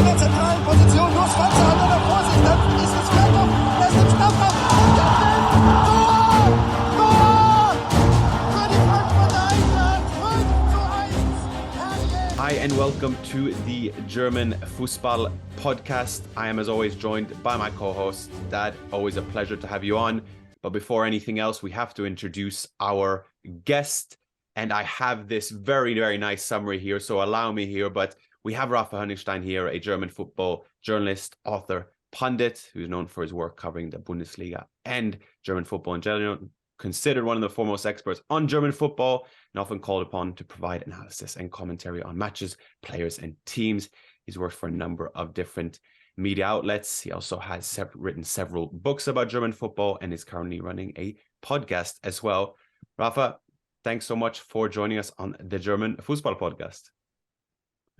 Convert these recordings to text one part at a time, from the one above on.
der zentralen Position. Nur Schwanze an der Vorsicht. Dann ist es Fjørtoft. Er ist im Strafraum. Tor! Tor! Für die Frankfurter Eintracht. 5:1. Hi and welcome to the German Fussball Podcast. I am as always joined by my co-host, Dad. Always a pleasure to have you on. But before anything else, we have to introduce our guest. And I have this very, very nice summary here, so allow me here. But we have Raphael Honigstein here, a German football journalist, author, pundit, who's known for his work covering the Bundesliga and German football in general, considered one of the foremost experts on German football, and often called upon to provide analysis and commentary on matches, players, and teams. He's worked for a number of different media outlets. He also has written several books about German football and is currently running a podcast as well. Rafa, thanks so much for joining us on the German Fussball Podcast.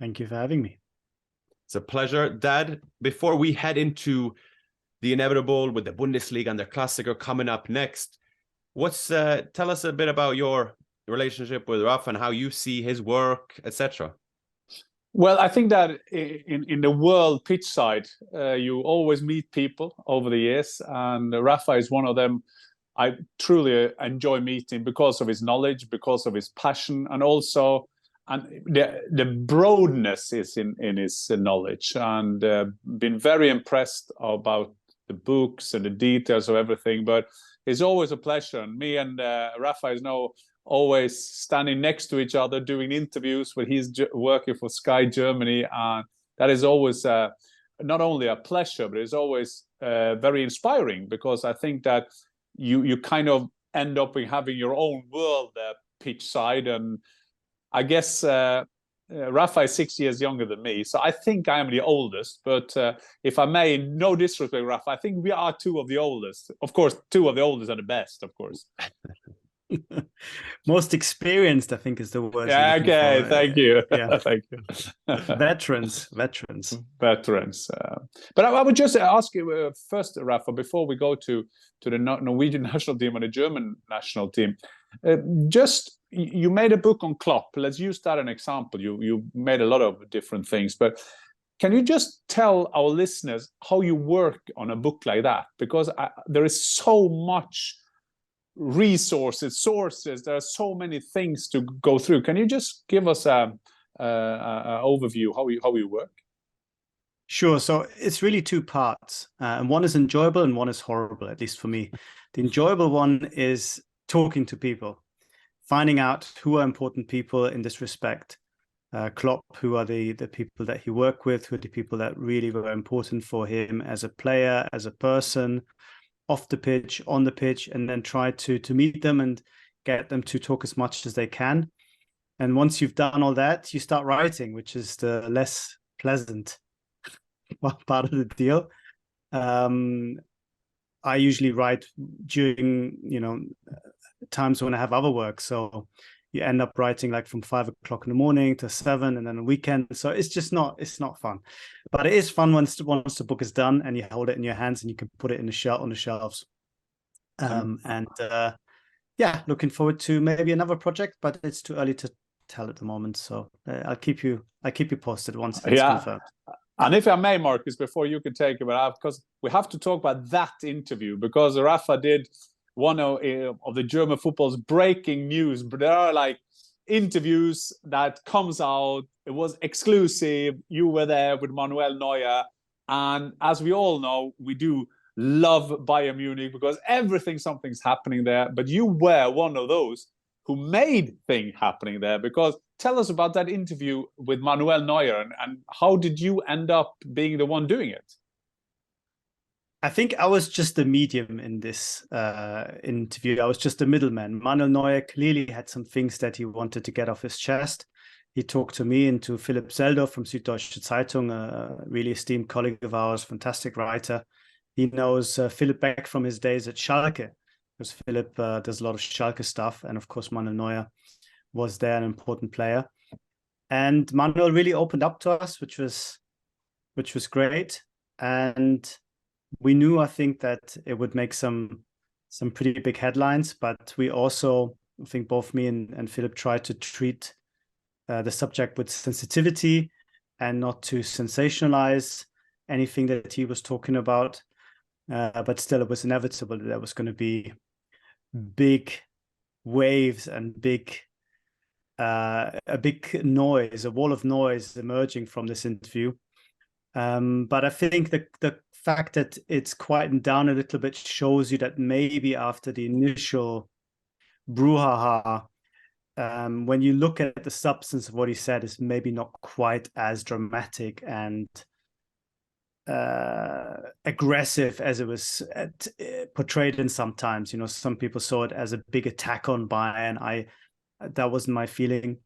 Thank you for having me. It's a pleasure. Dad, before we head into the inevitable with the Bundesliga and the Klassiker coming up next, tell us a bit about your relationship with Rafa and how you see his work, etc. Well, I think that in the world pitch side, you always meet people over the years, and Rafa is one of them. I truly enjoy meeting because of his knowledge, because of his passion, and also the broadness is in his knowledge, and been very impressed about the books and the details of everything. But it's always a pleasure, and me and Rafa is now always standing next to each other doing interviews when he's working for Sky Germany, and that is always not only a pleasure, but it's always very inspiring, because I think that you kind of end up in having your own world pitch side. And I guess Rafa is 6 years younger than me, so I think I am the oldest. But if I may, no disrespect, Rafa, I think we are two of the oldest. Of course, two of the oldest are the best, of course. Most experienced, I think, is the word. Yeah, okay, thank you. Yeah. Thank you. Veterans. But I would just ask you first, Rafa, before we go to the Norwegian national team and the German national team, you made a book on Klopp. Let's use that as an example. You made a lot of different things, but can you just tell our listeners how you work on a book like that? Because there is so much sources, there are so many things to go through. Can you just give us an overview how you work? Sure. So it's really two parts, and one is enjoyable and one is horrible, at least for me. The enjoyable one is talking to people, finding out who are important people in this respect. Klopp, who are the people that he worked with, who are the people that really were important for him as a player, as a person, off the pitch, on the pitch, and then try to meet them and get them to talk as much as they can. And once you've done all that, you start writing, which is the less pleasant part of the deal. I usually write during, times when I have other work. So you end up writing like from 5 o'clock in the morning to 7, and then a weekend. So it's not fun, but it is fun once the book is done and you hold it in your hands and you can put it on the shelves. Looking forward to maybe another project, but it's too early to tell at the moment. So I'll keep you posted once it's confirmed. And if I may, Markus, before you can take it, because we have to talk about that interview, because Rafa did one of the German football's breaking news. But there are like interviews that comes out. It was exclusive. You were there with Manuel Neuer. And as we all know, we do love Bayern Munich because something's happening there. But you were one of those who made things happening there. Because tell us about that interview with Manuel Neuer, and how did you end up being the one doing it? I think I was just the medium in this interview. I was just the middleman. Manuel Neuer clearly had some things that he wanted to get off his chest. He talked to me and to Philipp Seldorf from Süddeutsche Zeitung, a really esteemed colleague of ours, fantastic writer. He knows Philipp Beck from his days at Schalke, because Philipp does a lot of Schalke stuff. And of course, Manuel Neuer was there, an important player. And Manuel really opened up to us, which was great. And we knew, I think, that it would make some pretty big headlines, but we also, I think both me and Philipp tried to treat the subject with sensitivity and not to sensationalize anything that he was talking about. But still, it was inevitable that there was going to be big waves and a big noise, a wall of noise emerging from this interview. But I think the fact that it's quietened down a little bit shows you that maybe after the initial brouhaha, when you look at the substance of what he said, is maybe not quite as dramatic and aggressive as it was portrayed in sometimes. You know, some people saw it as a big attack on Bayern. That wasn't my feeling.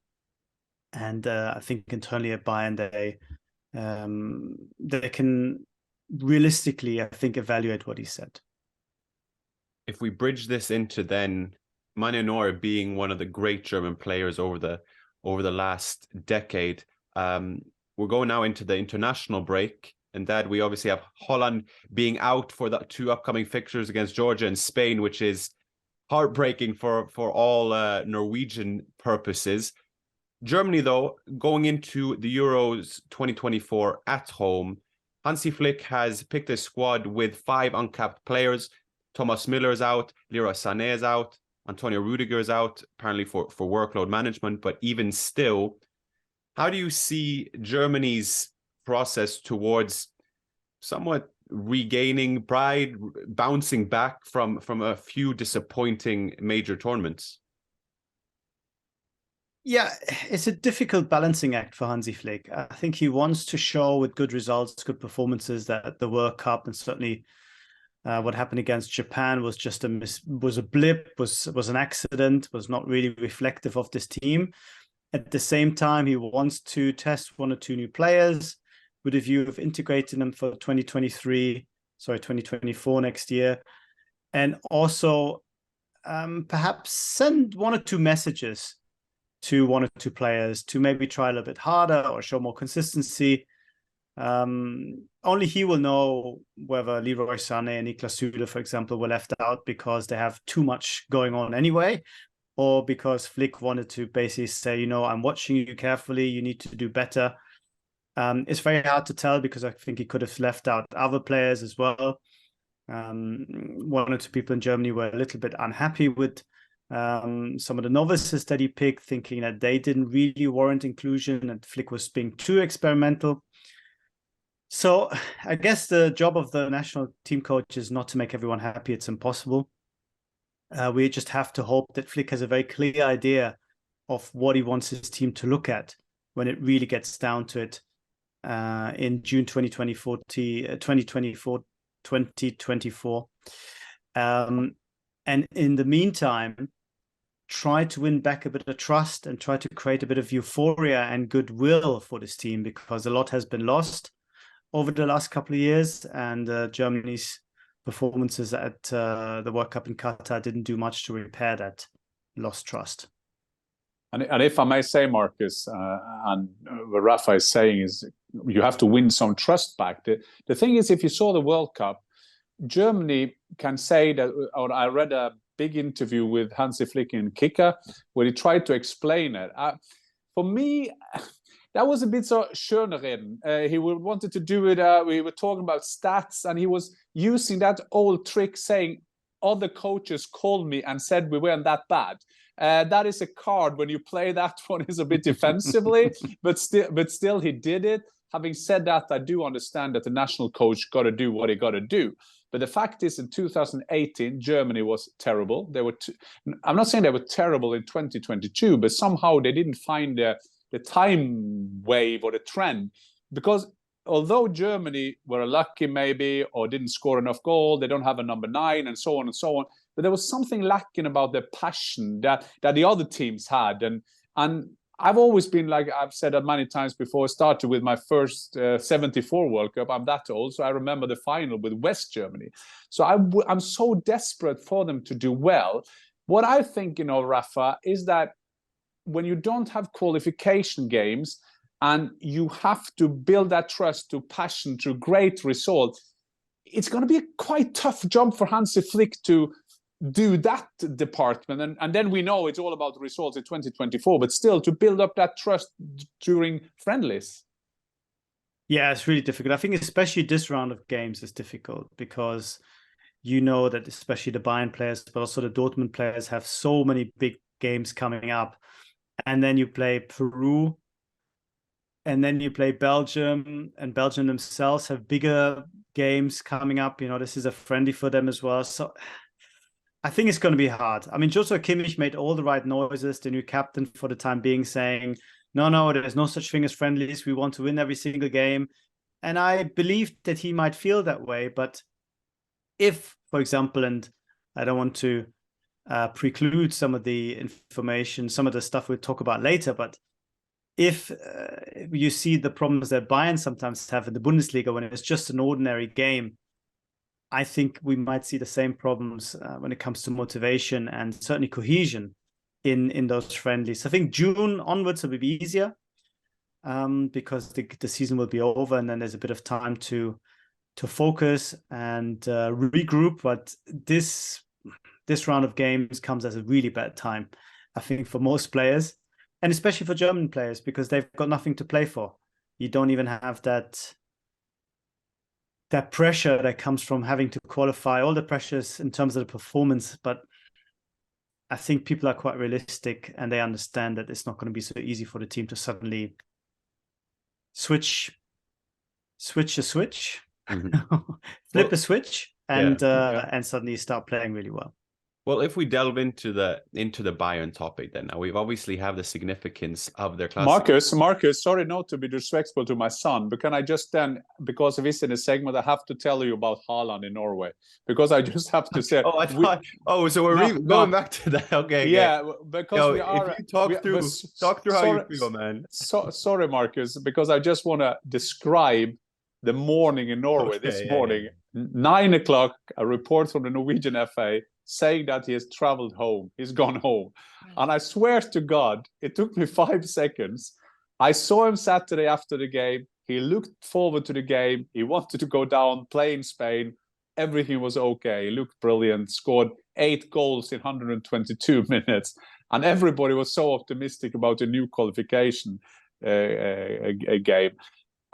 And I think internally at Bayern, they can realistically, I think, evaluate what he said. If we bridge this into then Manuel Neuer being one of the great German players over the last decade, we're going now into the international break. And that we obviously have Holland being out for the 2 upcoming fixtures against Georgia and Spain, which is heartbreaking for all Norwegian purposes. Germany, though, going into the Euros 2024 at home, Hansi Flick has picked a squad with 5 uncapped players. Thomas Müller is out, Leroy Sané is out, Antonio Rudiger is out, apparently for workload management. But even still, how do you see Germany's process towards somewhat regaining pride, bouncing back from a few disappointing major tournaments? Yeah, it's a difficult balancing act for Hansi Flick. I think he wants to show with good results, good performances, that the World Cup, and certainly what happened against Japan was just was a blip, was an accident, was not really reflective of this team. At the same time, he wants to test 1 or 2 new players with a view of integrating them for 2024 next year. And also perhaps send 1 or 2 messages to 1 or 2 players to maybe try a little bit harder or show more consistency. Only he will know whether Leroy Sané and Niklas Süle, for example, were left out because they have too much going on anyway, or because Flick wanted to basically say, you know, I'm watching you carefully, you need to do better. It's very hard to tell because I think he could have left out other players as well. 1 or 2 people in Germany were a little bit unhappy with some of the novices that he picked, thinking that they didn't really warrant inclusion and Flick was being too experimental. So I guess the job of the national team coach is not to make everyone happy. It's impossible. We just have to hope that Flick has a very clear idea of what he wants his team to look at when it really gets down to it in June 2024. And in the meantime, try to win back a bit of trust and try to create a bit of euphoria and goodwill for this team, because a lot has been lost over the last couple of years, and Germany's performances at the World Cup in Qatar didn't do much to repair that lost trust. And if I may say, Marcus, and what Rafa is saying is you have to win some trust back. The thing is, if you saw the World Cup, Germany can say that, or I read a big interview with Hansi Flick in Kicker where he tried to explain it. For me, that was a bit so Schönerreden. He wanted to do it. We were talking about stats, and he was using that old trick saying, other coaches called me and said we weren't that bad. That is a card when you play that one is a bit defensively, but still he did it. Having said that, I do understand that the national coach got to do what he got to do. But the fact is, in 2018, Germany was terrible. They were. I'm not saying they were terrible in 2022, but somehow they didn't find the time wave or the trend. Because although Germany were lucky maybe, or didn't score enough goal, they don't have a number 9 and so on and so on. But there was something lacking about the passion that the other teams had. And I've always been, like I've said that many times before, started with my first 74 World Cup. I'm that old, so I remember the final with West Germany. So I'm so desperate for them to do well. What I think, Rafa, is that when you don't have qualification games and you have to build that trust to passion through great results, it's going to be a quite tough job for Hansi Flick to do that department. And then we know it's all about the results in 2024, but still to build up that trust during friendlies. Yeah, it's really difficult. I think especially this round of games is difficult because you know that especially the Bayern players, but also the Dortmund players have so many big games coming up. And then you play Peru, and then you play Belgium, and Belgium themselves have bigger games coming up. You know, this is a friendly for them as well. So I think it's going to be hard. I mean, Joshua Kimmich made all the right noises, the new captain for the time being, saying, no, there's no such thing as friendlies. We want to win every single game. And I believe that he might feel that way. But if, for example, and I don't want to preclude some of the information, some of the stuff we'll talk about later, but if you see the problems that Bayern sometimes have in the Bundesliga when it's just an ordinary game, I think we might see the same problems when it comes to motivation and certainly cohesion in those friendlies. I think June onwards will be easier because the season will be over, and then there's a bit of time to focus and regroup. But this round of games comes at a really bad time, I think, for most players, and especially for German players, because they've got nothing to play for. You don't even have that pressure that comes from having to qualify, all the pressures in terms of the performance. But I think people are quite realistic, and they understand that it's not going to be so easy for the team to suddenly switch a switch, flip a switch, and suddenly start playing really well. Well, if we delve into the Bayern topic, then now we've obviously have the significance of their class. Marcus, sorry not to be disrespectful to my son, but can I just then, because of this in a segment, I have to tell you about Haaland in Norway, because I just have to say. So we're going back to that. Okay. Yeah, because we are. If you talk through how you feel, man. Sorry, Marcus, because I just want to describe the morning in Norway this morning. 9 o'clock, a report from the Norwegian FA saying that he has traveled home. He's gone home. And I swear to God, it took me 5 seconds. I saw him Saturday after the game. He looked forward to the game. He wanted to go down, play in Spain. Everything was okay. He looked brilliant, scored 8 goals in 122 minutes. And everybody was so optimistic about a new qualification game.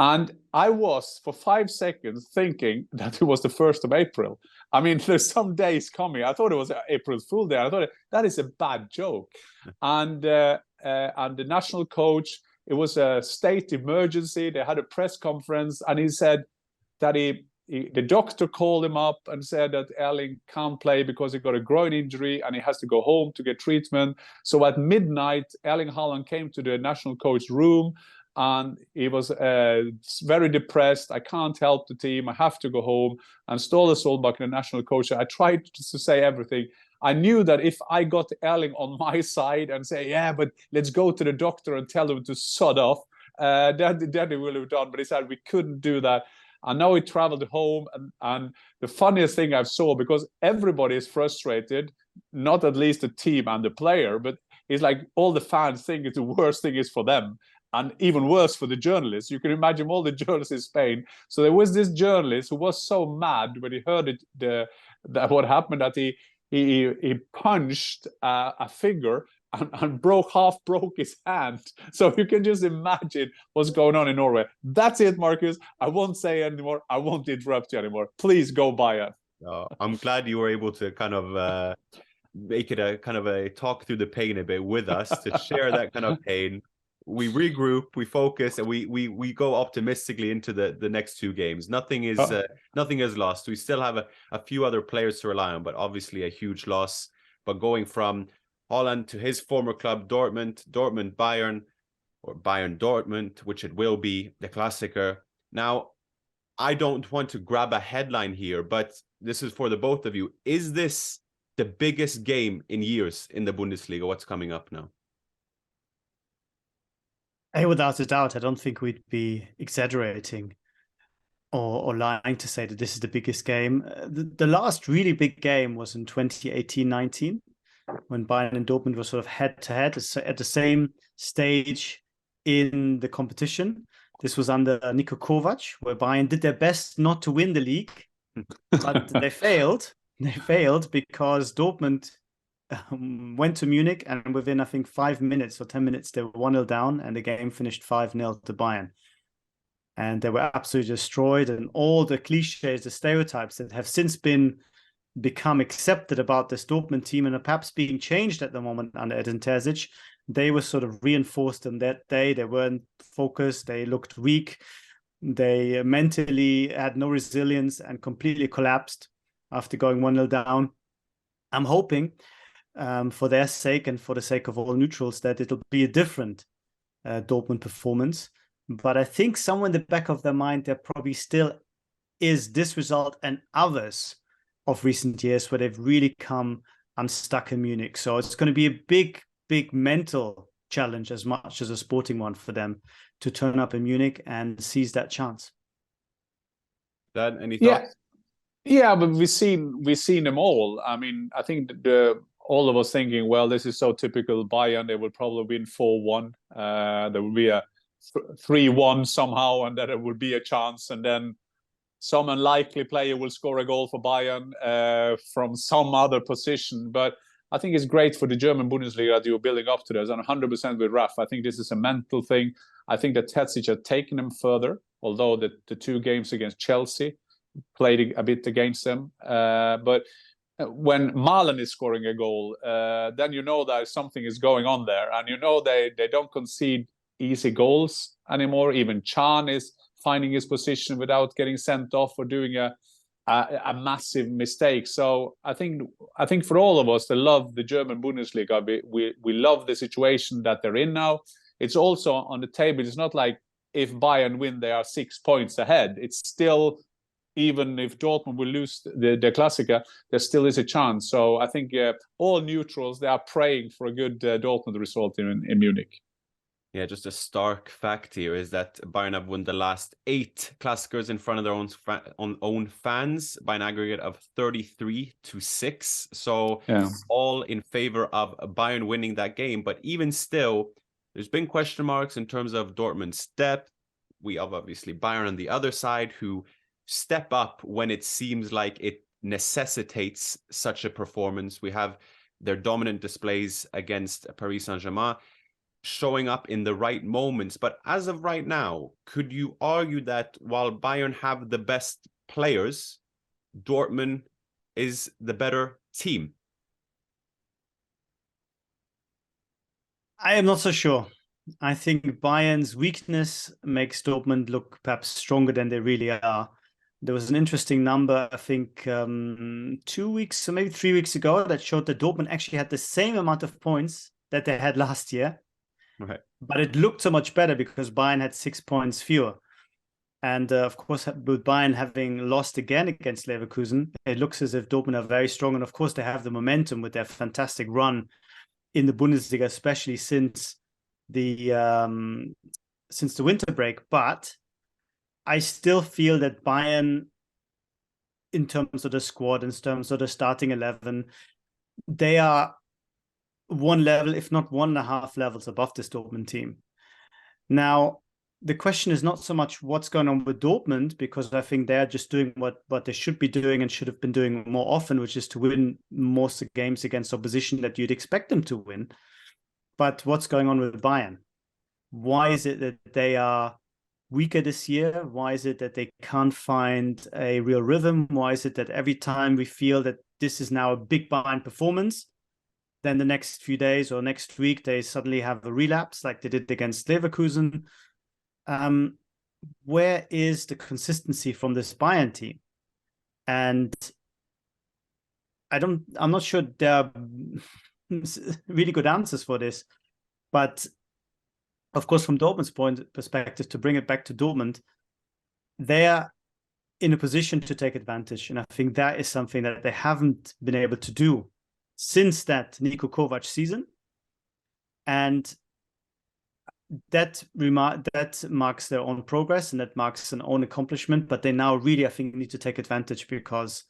And I was, for 5 seconds, thinking that it was the 1st of April. I mean, there's some days coming. I thought it was April Fool Day. I thought that is a bad joke. And the national coach, it was a state emergency. They had a press conference, and he said that the doctor called him up and said that Erling can't play because he got a groin injury and he has to go home to get treatment. So at midnight, Erling Haaland came to the national coach's room, and he was very depressed. I can't help the team. I have to go home. And Ståle Solbakken, the national coach, I tried to say everything. I knew that if I got Erling on my side and say, yeah, but let's go to the doctor and tell him to sod off, then he will have done. But he said we couldn't do that. And now he traveled home. And the funniest thing I saw, because everybody is frustrated, not at least the team and the player, but it's like all the fans think it's the worst thing is for them. And even worse for the journalists. You can imagine all the journalists in Spain. So there was this journalist who was so mad when he heard that what happened, that he punched a finger and broke his hand. So you can just imagine what's going on in Norway. That's it, Marcus. I won't say anymore. I won't interrupt you anymore. Please go Bayern. I'm glad you were able to kind of make it a kind of a talk through the pain a bit with us, to share that kind of pain. We regroup, we focus, and we go optimistically into the next 2 games. Nothing is lost. We still have a few other players to rely on, but obviously a huge loss. But going from Haaland to his former club, Dortmund, Bayern, or Bayern Dortmund, which it will be, the Klassiker. Now, I don't want to grab a headline here, but this is for the both of you. Is this the biggest game in years in the Bundesliga? What's coming up now? Without a doubt, I don't think we'd be exaggerating or lying to say that this is the biggest game. The last really big game was in 2018-19, when Bayern and Dortmund were sort of head-to-head at the same stage in the competition. This was under Niko Kovac, where Bayern did their best not to win the league, but they failed. They failed because Dortmund went to Munich, and within, I think, 5 minutes or 10 minutes, they were 1-0 down, and the game finished 5-0 to Bayern. and they were absolutely destroyed. And all the cliches, the stereotypes that have since become accepted about this Dortmund team and are perhaps being changed at the moment under Edin Terzic, they were sort of reinforced on that day. They weren't focused. They looked weak. They mentally had no resilience and completely collapsed after going 1-0 down. I'm hoping for their sake and for the sake of all neutrals that it'll be a different Dortmund performance. But I think somewhere in the back of their mind, there probably still is this result and others of recent years where they've really come unstuck in Munich. So it's going to be a big, big mental challenge as much as a sporting one for them to turn up in Munich and seize that chance. Dad, any thoughts? Yeah, but we've seen them all. I mean, I think all of us thinking, well, this is so typical Bayern. They will probably win 4-1. There will be a 3-1 somehow, and then it would be a chance, and then some unlikely player will score a goal for Bayern from some other position. But I think it's great for the German Bundesliga that you're building up to this. I'm 100% with Rafa. I think this is a mental thing. I think that Terzic has taken them further, although the 2 games against Chelsea played a bit against them. But when Malen is scoring a goal, then you know that something is going on there. And you know they don't concede easy goals anymore. Even Can is finding his position without getting sent off or doing a massive mistake. So I think for all of us that love the German Bundesliga, we love the situation that they're in now. It's also on the table. It's not like if Bayern win, they are 6 points ahead. It's still, even if Dortmund will lose the Klassiker, there still is a chance. So I think all neutrals, they are praying for a good Dortmund result in Munich. Yeah, just a stark fact here is that Bayern have won the last 8 Klassikers in front of their own fans by an aggregate of 33-6. So all in favor of Bayern winning that game. But even still, there's been question marks in terms of Dortmund's depth. We have obviously Bayern on the other side who step up when it seems like it necessitates such a performance. We have their dominant displays against Paris Saint-Germain showing up in the right moments. But as of right now, could you argue that while Bayern have the best players, Dortmund is the better team? I am not so sure. I think Bayern's weakness makes Dortmund look perhaps stronger than they really are. There was an interesting number, I think 2 weeks or maybe 3 weeks ago, that showed that Dortmund actually had the same amount of points that they had last year. Right. But it looked so much better because Bayern had 6 points fewer. And of course, with Bayern having lost again against Leverkusen, it looks as if Dortmund are very strong. And of course, they have the momentum with their fantastic run in the Bundesliga, especially since the winter break. But I still feel that Bayern, in terms of the squad, in terms of the starting 11, they are one level, if not 1.5 levels above this Dortmund team. Now, the question is not so much what's going on with Dortmund, because I think they're just doing what they should be doing and should have been doing more often, which is to win most of the games against opposition that you'd expect them to win. But what's going on with Bayern? Why is it that they are weaker this year? Why is it that they can't find a real rhythm? Why is it that every time we feel that this is now a big Bayern performance, then the next few days or next week, they suddenly have a relapse like they did against Leverkusen? Where is the consistency from this Bayern team? And I'm not sure there are really good answers for this. But of course, from Dortmund's perspective, to bring it back to Dortmund, they're in a position to take advantage. And I think that is something that they haven't been able to do since that Niko Kovac season. And that marks their own progress and that marks an own accomplishment. But they now really, I think, need to take advantage, because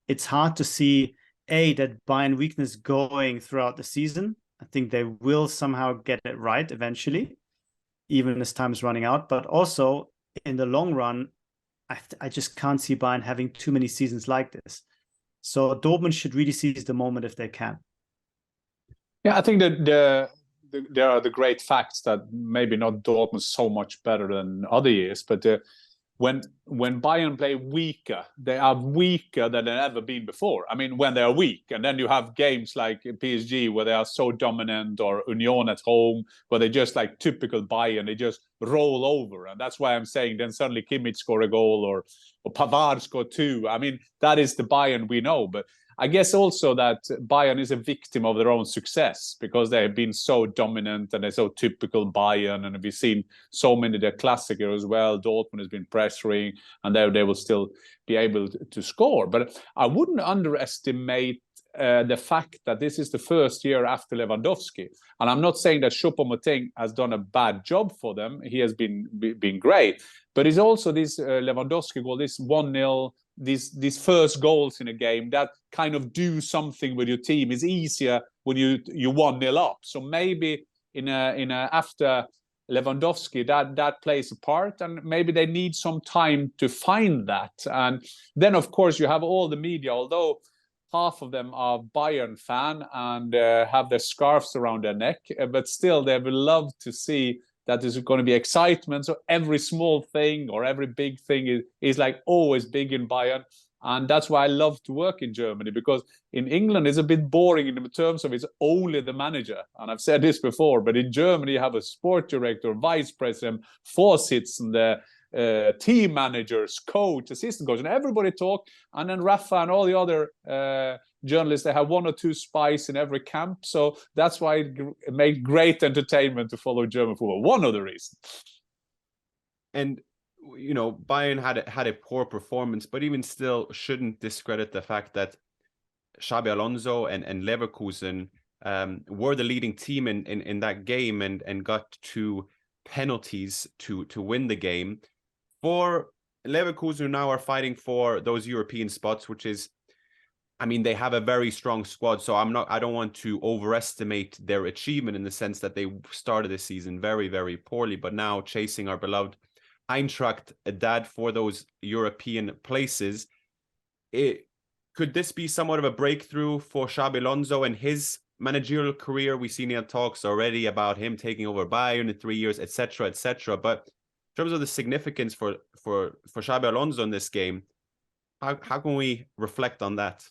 it's hard to see, that Bayern weakness going throughout the season. I think they will somehow get it right eventually, even as time is running out. But also, in the long run, I just can't see Bayern having too many seasons like this. So Dortmund should really seize the moment if they can. Yeah, I think that there are the great facts that maybe not Dortmund so much better than other years, but when Bayern play weaker, they are weaker than they've ever been before. I mean, when they are weak, and then you have games like PSG where they are so dominant, or Union at home where they just like typical Bayern, they just roll over, and that's why I'm saying then suddenly Kimmich score a goal or Pavard score 2. I mean, that is the Bayern we know, but I guess also that Bayern is a victim of their own success because they have been so dominant and they're so typical Bayern. And we've seen so many of their Klassiker as well. Dortmund has been pressuring and they will still be able to score. But I wouldn't underestimate the fact that this is the first year after Lewandowski. And I'm not saying that Choupo-Moting has done a bad job for them. He has been great. But it's also this Lewandowski goal, this 1-0, these first goals in a game that kind of do something with your team. Is easier when you 1-0 up. So maybe in a after Lewandowski that plays a part, and maybe they need some time to find that. And then of course you have all the media, although half of them are Bayern fan and have their scarves around their neck, but still they would love to see that there's going to be excitement. So every small thing or every big thing is like always big in Bayern. And that's why I love to work in Germany, because in England it's a bit boring in terms of it's only the manager. And I've said this before, but in Germany you have a sport director, vice president, Vorsitzende, team managers, coach, assistant coach, and everybody talk. And then Rafa and all the other journalists, they have 1 or 2 spies in every camp. So that's why it makes great entertainment to follow German football. One of the reasons. And you know, Bayern had a poor performance, but even still shouldn't discredit the fact that Xabi Alonso and Leverkusen were the leading team in that game and got 2 penalties to win the game. For Leverkusen, who now are fighting for those European spots, which is, I mean, they have a very strong squad, so I don't want to overestimate their achievement in the sense that they started the season very, very poorly, but now chasing our beloved Eintracht dad for those European places. Could this be somewhat of a breakthrough for Xabi Alonso and his managerial career? We've seen talks already about him taking over Bayern in 3 years, etc., etc. But in terms of the significance for Xabi Alonso in this game, how can we reflect on that?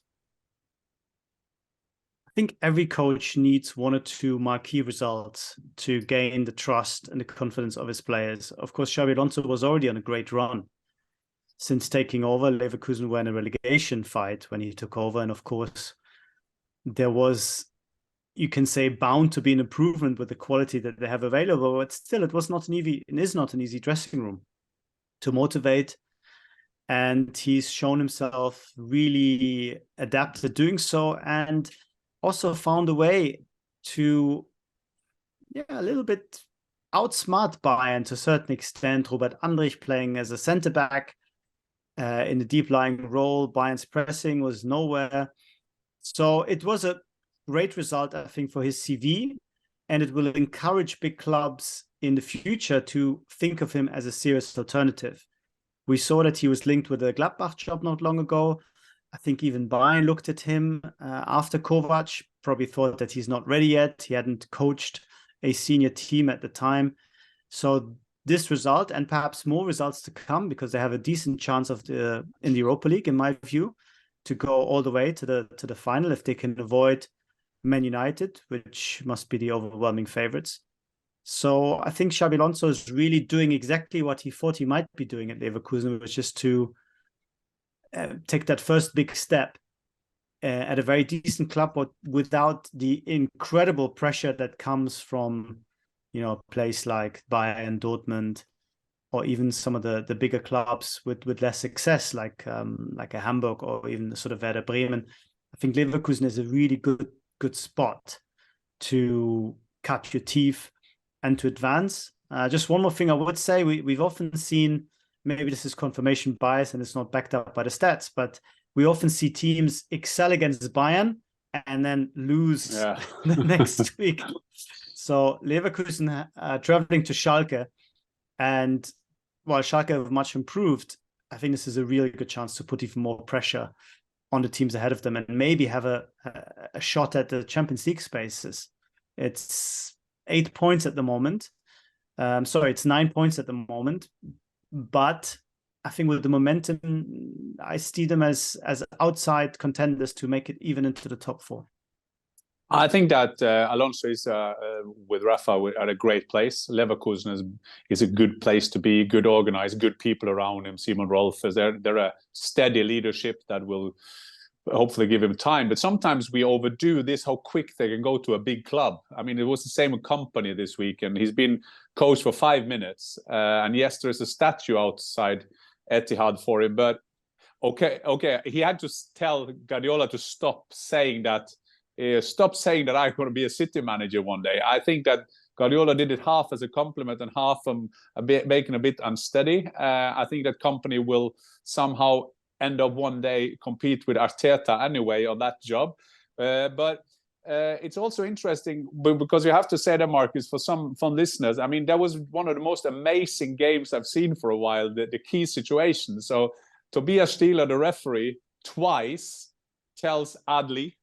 I think every coach needs 1 or 2 marquee results to gain the trust and the confidence of his players. Of course, Xabi Alonso was already on a great run since taking over. Leverkusen were in a relegation fight when he took over. And of course, there was, you can say, bound to be an improvement with the quality that they have available. But still, it is not an easy dressing room to motivate. And he's shown himself really adept at doing so, and also found a way to, a little bit outsmart Bayern to a certain extent. Robert Andrich playing as a centre-back in the deep-lying role. Bayern's pressing was nowhere. So it was a great result, I think, for his CV, and it will encourage big clubs in the future to think of him as a serious alternative. We saw that he was linked with the Gladbach job not long ago. I think even Bayern looked at him after Kovac, probably thought that he's not ready yet. He hadn't coached a senior team at the time. So this result, and perhaps more results to come, because they have a decent chance in the Europa League, in my view, to go all the way to the final if they can avoid Man United, which must be the overwhelming favorites. So I think Xabi Alonso is really doing exactly what he thought he might be doing at Leverkusen, which is to take that first big step at a very decent club, but without the incredible pressure that comes from, a place like Bayern, Dortmund, or even some of the bigger clubs with less success, like a Hamburg or even the sort of Werder Bremen. I think Leverkusen is a really good spot to cut your teeth and to advance. Just one more thing I would say, we've often seen, maybe this is confirmation bias and it's not backed up by the stats, but we often see teams excel against Bayern and then lose the next week. So Leverkusen traveling to Schalke, and while Schalke have much improved, I think this is a really good chance to put even more pressure on the teams ahead of them and maybe have a shot at the Champions League spaces. It's 8 points at the moment. It's 9 points at the moment. But I think with the momentum, I see them as outside contenders to make it even into the top 4. I think that Alonso is with Rafa at a great place. Leverkusen is a good place to be, good organized, good people around him. Simon Rolf, they're a steady leadership that will hopefully give him time. But sometimes we overdo this, how quick they can go to a big club. I mean, it was the same with Company this week, and he's been coach for 5 minutes. And yes, there's a statue outside Etihad for him. But okay, he had to tell Guardiola to stop saying that I'm going to be a City manager one day. I think that Guardiola did it half as a compliment and half making a bit unsteady. I think that Company will somehow end up one day compete with Arteta anyway on that job. But it's also interesting because you have to say that, Marcus, for some listeners, I mean, that was one of the most amazing games I've seen for a while, the key situation. So Tobias Stieler, the referee, twice tells Adli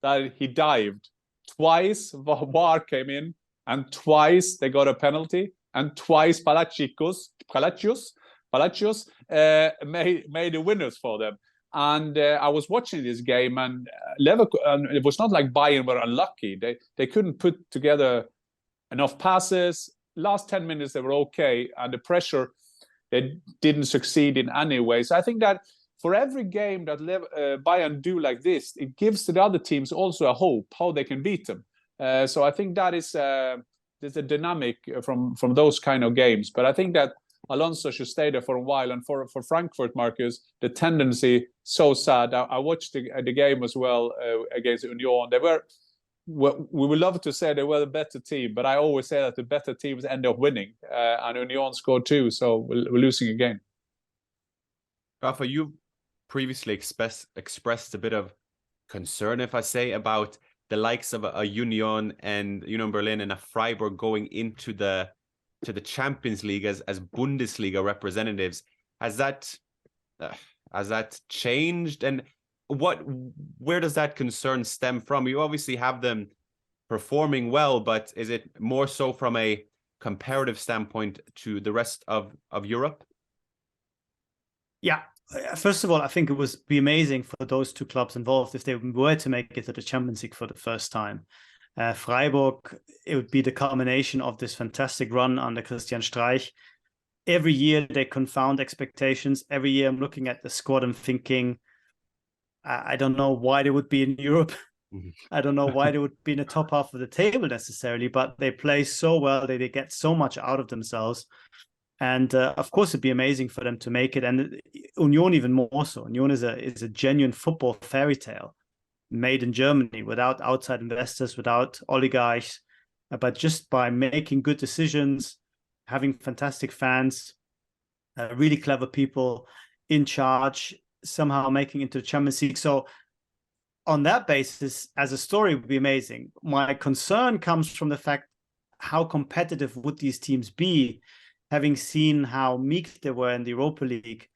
that he dived. Twice VAR came in, and twice they got a penalty, and twice Palacios made the winners for them. And I was watching this game, and it was not like Bayern were unlucky. They couldn't put together enough passes. Last 10 minutes they were okay, and the pressure, they didn't succeed in any way. So I think that for every game that Bayern do like this, it gives to the other teams also a hope how they can beat them. So I think that is there's a dynamic from those kind of games. But I think that Alonso should stay there for a while. And for Frankfurt, Marcus, the tendency, so sad. I watched the game as well against Union. We would love to say they were the better team, but I always say that the better teams end up winning. And Union scored 2, so we're losing again. Rafa, you previously expressed a bit of concern, if I say, about the likes of a Union Berlin and a Freiburg going into the Champions League as Bundesliga representatives. Has that changed? And where does that concern stem from? You obviously have them performing well, but is it more so from a comparative standpoint to the rest of Europe? Yeah. First of all, I think it would be amazing for those two clubs involved if they were to make it to the Champions League for the first time. Freiburg, it would be the culmination of this fantastic run under Christian Streich. Every year they confound expectations. Every year I'm looking at the squad and thinking, I don't know why they would be in Europe. I don't know why they would be in the top half of the table necessarily, but they play so well. They get so much out of themselves. And of course, it'd be amazing for them to make it. And Union even more so. Union is a genuine football fairy tale made in Germany without outside investors, without oligarchs, but just by making good decisions, having fantastic fans, really clever people in charge, somehow making it to the Champions League. So on that basis, as a story, it would be amazing. My concern comes from the fact, how competitive would these teams be? Having seen how meek they were in the Europa League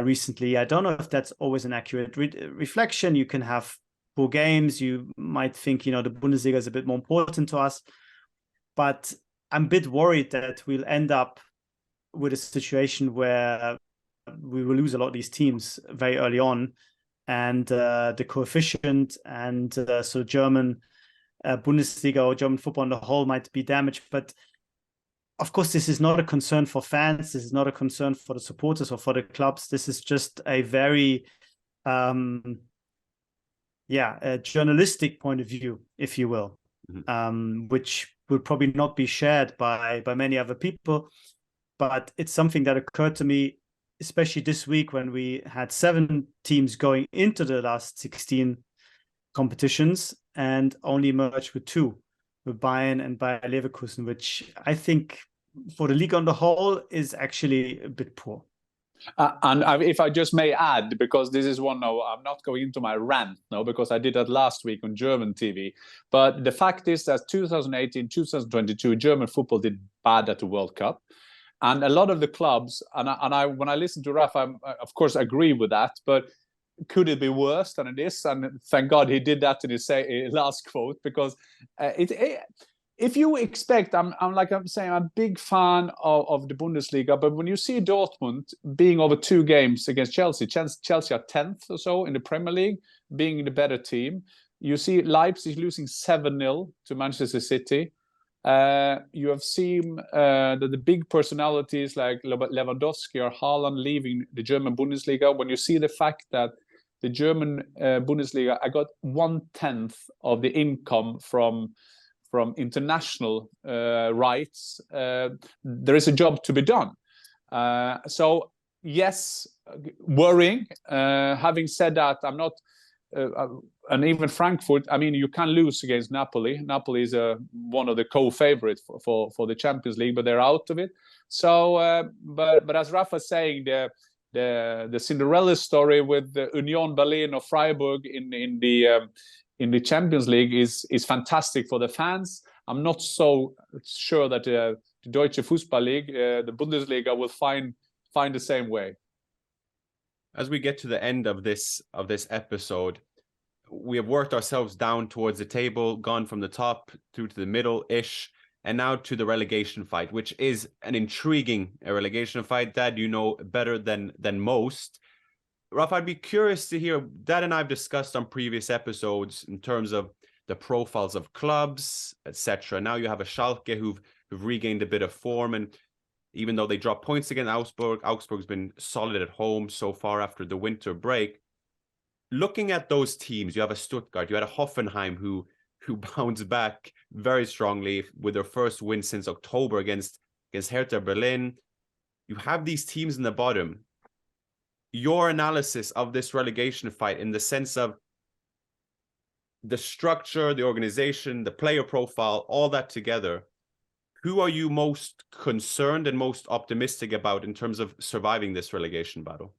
recently, I don't know if that's always an accurate reflection. You can have poor games. You might think, the Bundesliga is a bit more important to us. But I'm a bit worried that we'll end up with a situation where we will lose a lot of these teams very early on. And the coefficient and so German Bundesliga or German football on the whole might be damaged. But of course, this is not a concern for fans. This is not a concern for the supporters or for the clubs. This is just a very, a journalistic point of view, if you will, which will probably not be shared by many other people. But it's something that occurred to me, especially this week when we had 7 teams going into the last 16 competitions and only emerged with 2, with Bayern and Bayer Leverkusen, which I think for the league on the whole is actually a bit poor. And if I just may add, because this is one now, I'm not going into my rant now because I did that last week on German TV. But the fact is that 2018, 2022, German football did bad at the World Cup. And a lot of the clubs, and I when I listen to Rafa, I of course agree with that, but could it be worse than it is? And thank God he did that in his last quote, because if you expect, I'm saying, I'm a big fan of the Bundesliga, but when you see Dortmund being over 2 games against Chelsea are 10th or so in the Premier League, being the better team. You see Leipzig losing 7-0 to Manchester City. You have seen the big personalities like Lewandowski or Haaland leaving the German Bundesliga. When you see the fact that the German Bundesliga, I got 1/10 of the income from international rights, there is a job to be done. So yes, worrying. Having said that, I'm not, and even Frankfurt, I mean, you can lose against Napoli. Napoli is one of the co-favorites for the Champions League, but they're out of it. So, but as Rafa is saying, the Cinderella story with the Union Berlin or Freiburg in the Champions League is fantastic for the fans. I'm not so sure that the Deutsche Fußball League, the Bundesliga, will find the same way. As we get to the end of this episode, we have worked ourselves down towards the table, gone from the top through to the middle-ish, and now to the relegation fight, which is an intriguing relegation fight. Dad, you know better than most. Rafa, I'd be curious to hear, Dad and I have discussed on previous episodes in terms of the profiles of clubs, etc. Now you have a Schalke who've regained a bit of form, and even though they dropped points against Augsburg's been solid at home so far after the winter break. Looking at those teams, you have a Stuttgart, you had a Hoffenheim who bounced back very strongly with their first win since October against Herta Berlin. You have these teams in the bottom. Your analysis of this relegation fight in the sense of the structure, the organization, the player profile, all that together, who are you most concerned and most optimistic about in terms of surviving this relegation battle?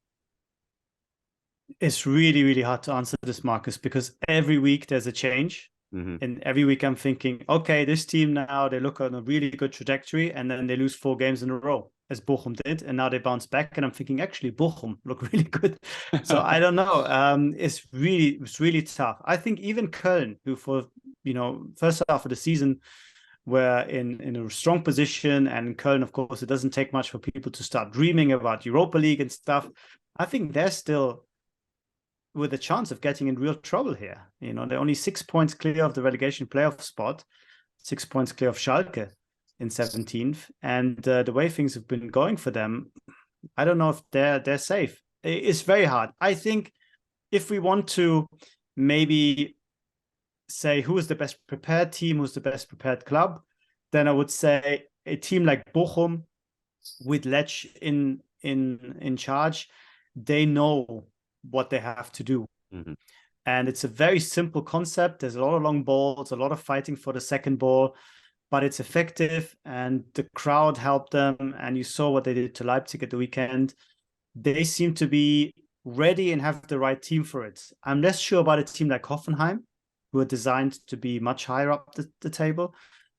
It's really, really hard to answer this, Marcus, because every week there's a change. Mm-hmm. And every week I'm thinking, okay, this team now, they look on a really good trajectory, and then they lose 4 games in a row, as Bochum did, and now they bounce back, and I'm thinking, actually, Bochum look really good. So I don't know. It's really tough. I think even Cologne, who for first half of the season were in a strong position, and in Cologne, of course, it doesn't take much for people to start dreaming about Europa League and stuff. I think they're still with a chance of getting in real trouble here. They're only 6 points clear of the relegation playoff spot, 6 points clear of Schalke in 17th. And the way things have been going for them, I don't know if they're safe. It's very hard. I think if we want to maybe say who is the best prepared team, who's the best prepared club, then I would say a team like Bochum with Lech in charge, they know what they have to do. Mm-hmm. And it's a very simple concept. There's a lot of long balls, a lot of fighting for the second ball, but it's effective, and the crowd helped them. And you saw what they did to Leipzig at the weekend. They seem to be ready and have the right team for it. I'm less sure about a team like Hoffenheim, who are designed to be much higher up the table.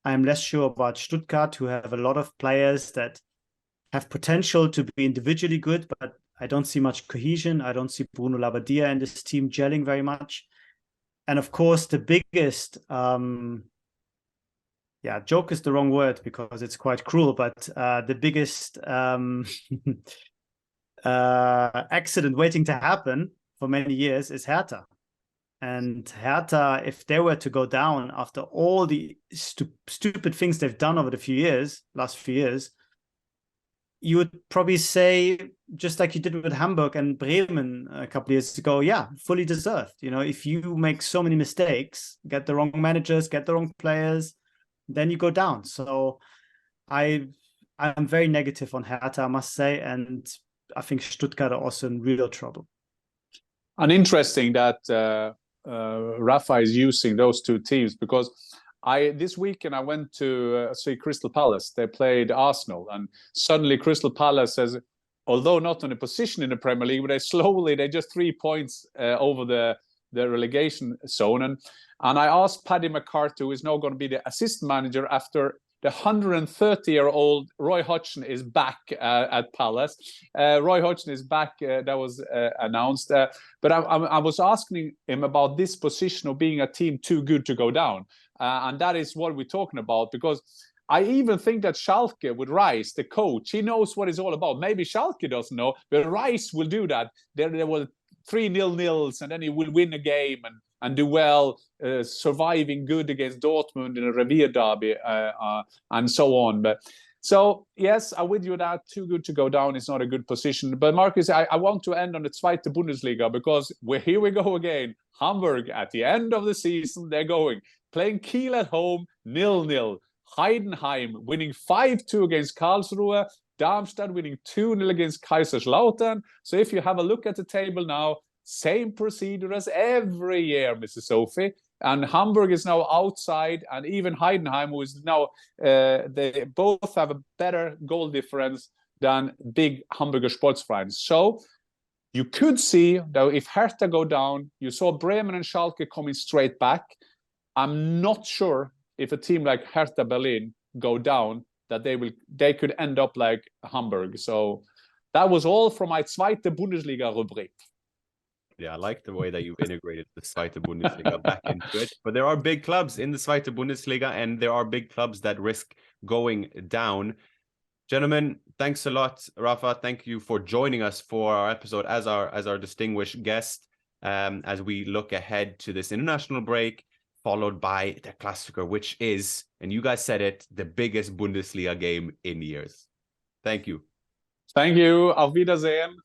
I'm less sure about Stuttgart, who have a lot of players that have potential to be individually good, but I don't see much cohesion. I don't see Bruno Labbadia and this team gelling very much. And of course, the biggest, joke is the wrong word because it's quite cruel, but the biggest accident waiting to happen for many years is Herta. And Herta, if they were to go down after all the stupid things they've done over the last few years, you would probably say, just like you did with Hamburg and Bremen a couple of years ago, yeah, fully deserved. If you make so many mistakes, get the wrong managers, get the wrong players, then you go down. So I'm very negative on Herta, I must say, and I think Stuttgart are also in real trouble. And interesting that Rafa is using those 2 teams, because this weekend I went to see Crystal Palace. They played Arsenal, and suddenly Crystal Palace has, although not in a position in the Premier League, but they're just 3 points over the relegation zone. And I asked Paddy McCarthy, who is now going to be the assistant manager after the 130-year-old Roy Hodgson is back at Palace. Roy Hodgson is back. That was announced. But I was asking him about this position of being a team too good to go down. And that is what we're talking about, because I even think that Schalke with Rice, the coach, he knows what it's all about. Maybe Schalke doesn't know, but Rice will do that. There were 3-0 and then he will win a game and do well, surviving good against Dortmund in a Revier derby, and so on. But so, yes, I'm with you that too good to go down is not a good position. But Marcus, I want to end on the Zweite Bundesliga, because here we go again. Hamburg, at the end of the season, they're playing Kiel at home, 0-0. Heidenheim winning 5-2 against Karlsruhe. Darmstadt winning 2-0 against Kaiserslautern. So if you have a look at the table now, same procedure as every year, Mrs. Sophie. And Hamburg is now outside, and even Heidenheim, who is now, they both have a better goal difference than big Hamburger Sportsverein. So you could see, though, if Hertha go down, you saw Bremen and Schalke coming straight back. I'm not sure if a team like Herta Berlin go down, that they could end up like Hamburg. So that was all from my Zweite Bundesliga rubric. Yeah, I like the way that you've integrated the Zweite Bundesliga back into it. But there are big clubs in the Zweite Bundesliga, and there are big clubs that risk going down. Gentlemen, thanks a lot. Rafa, thank you for joining us for our episode as our distinguished guest, as we look ahead to this international break, followed by the Klassiker, which is, and you guys said it, the biggest Bundesliga game in years. Thank you. Thank you. Auf Wiedersehen.